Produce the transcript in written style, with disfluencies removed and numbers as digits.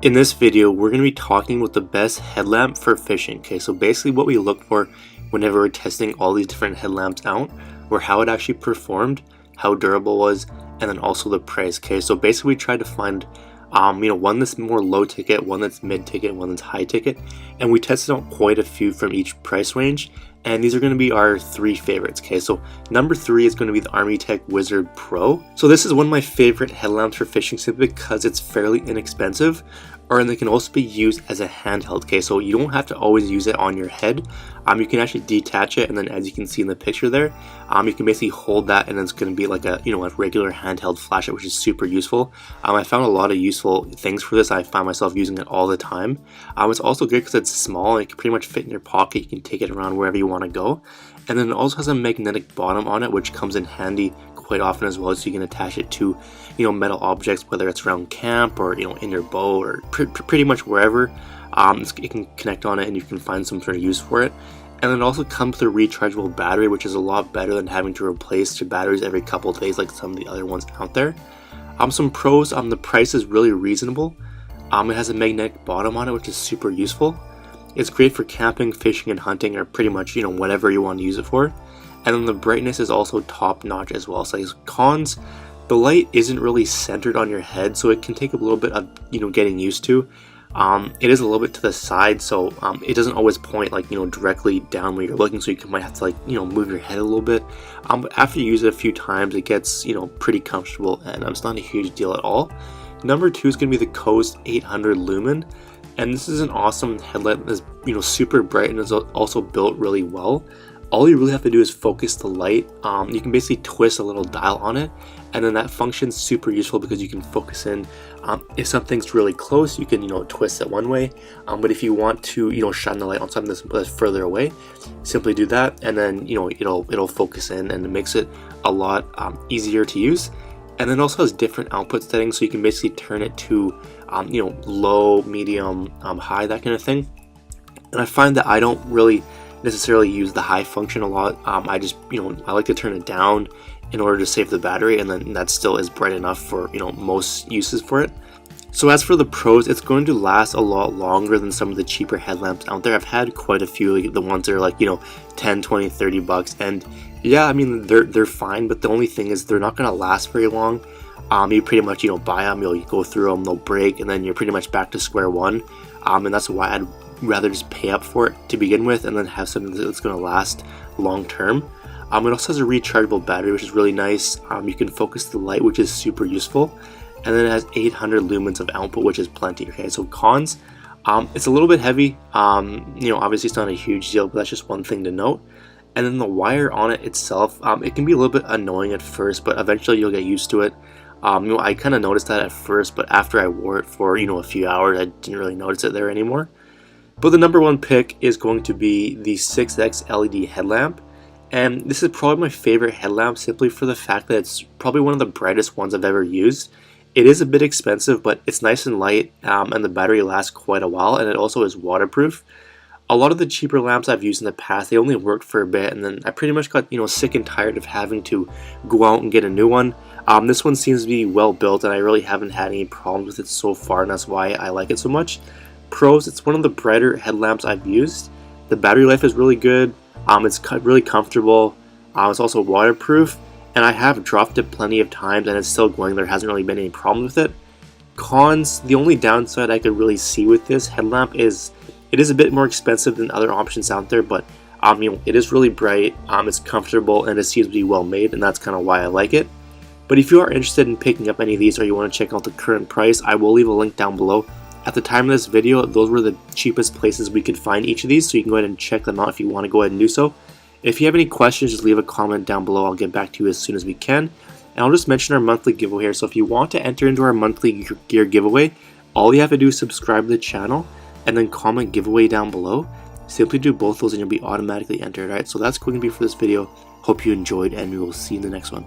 In this video, we're going to be talking about the best headlamp for fishing. Okay, so basically what we look for whenever we're testing all these different headlamps out, or how it actually performed, how durable it was, and then also the price. Okay, so basically we tried to find one that's more low ticket, one that's mid ticket, one that's high ticket, and we tested out quite a few from each price range, and these are going to be our three favorites. Okay, so number 3 is going to be the Armytek Wizard Pro. So this is one of my favorite headlamps for fishing simply because it's fairly inexpensive, and they can also be used as a handheld. Okay, so you don't have to always use it on your head. You can actually detach it, and then as you can see in the picture there, you can basically hold that, and it's going to be like a a regular handheld flashlight, which is super useful. I found a lot of useful things for this. I find myself using it all the time. It's also good because it's small and it can pretty much fit in your pocket. You can take it around wherever you want to go, and then it also has a magnetic bottom on it, which comes in handy quite often as well, so you can attach it to metal objects, whether it's around camp or in your boat or pretty much wherever. It can connect on it and you can find some sort of use for it. And then it also comes with a rechargeable battery, which is a lot better than having to replace your batteries every couple of days like some of the other ones out there. Some pros, the price is really reasonable. It has a magnetic bottom on it, which is super useful. It's great for camping, fishing, and hunting, or pretty much whatever you want to use it for. And then the brightness is also top notch as well. So cons, the light isn't really centered on your head, so it can take a little bit of getting used to. It is a little bit to the side, so it doesn't always point directly down where you're looking, so you might have to move your head a little bit. But after you use it a few times, it gets pretty comfortable, and it's not a huge deal at all. Number 2 is going to be the Coast 800 Lumen, and this is an awesome headlight that's super bright and is also built really well. All you really have to do is focus the light. You can basically twist a little dial on it, and then that function's super useful because you can focus in. If something's really close, you can twist it one way, but if you want to shine the light on something that's further away, simply do that, and then it'll focus in, and it makes it a lot easier to use. And then also has different output settings, so you can basically turn it to low, medium, high, that kind of thing. And I find that I don't really necessarily use the high function a lot. I just I like to turn it down in order to save the battery, and then that still is bright enough for most uses for it. So as for the pros, it's going to last a lot longer than some of the cheaper headlamps out there. I've had quite a few, like the ones that are like 10, 20, 30 bucks, and yeah, I mean they're fine, but the only thing is they're not going to last very long. You pretty much buy them, you'll go through them, they'll break, and then you're pretty much back to square one. And that's why I'd rather just pay up for it to begin with, and then have something that's going to last long term. It also has a rechargeable battery, which is really nice. You can focus the light, which is super useful, and then it has 800 lumens of output, which is plenty. Okay, so cons, it's a little bit heavy. Obviously it's not a huge deal, but that's just one thing to note. And then the wire on it itself, it can be a little bit annoying at first, but eventually you'll get used to it. I kind of noticed that at first, but after I wore it for a few hours, I didn't really notice it there anymore. But the number 1 pick is going to be the 6X LED headlamp, and this is probably my favorite headlamp simply for the fact that it's probably one of the brightest ones I've ever used. It is a bit expensive, but it's nice and light, and the battery lasts quite a while, and it also is waterproof. A lot of the cheaper lamps I've used in the past, they only worked for a bit, and then I pretty much got sick and tired of having to go out and get a new one. This one seems to be well built, and I really haven't had any problems with it so far, and that's why I like it so much. Pros, it's one of the brighter headlamps I've used. The battery life is really good. It's really comfortable. It's also waterproof, and I have dropped it plenty of times and it's still going. There hasn't really been any problems with it. Cons, the only downside I could really see with this headlamp is it is a bit more expensive than other options out there, but it is really bright, it's comfortable, and it seems to be well made, and that's kind of why I like it. But if you are interested in picking up any of these, or you want to check out the current price, I will leave a link down below. At the time of this video, those were the cheapest places we could find each of these, so you can go ahead and check them out if you want to go ahead and do so. If you have any questions, just leave a comment down below. I'll get back to you as soon as we can. And I'll just mention our monthly giveaway here. So if you want to enter into our monthly gear giveaway, all you have to do is subscribe to the channel and then comment giveaway down below. Simply do both those and you'll be automatically entered. Alright, so that's going to be for this video. Hope you enjoyed, and we will see you in the next one.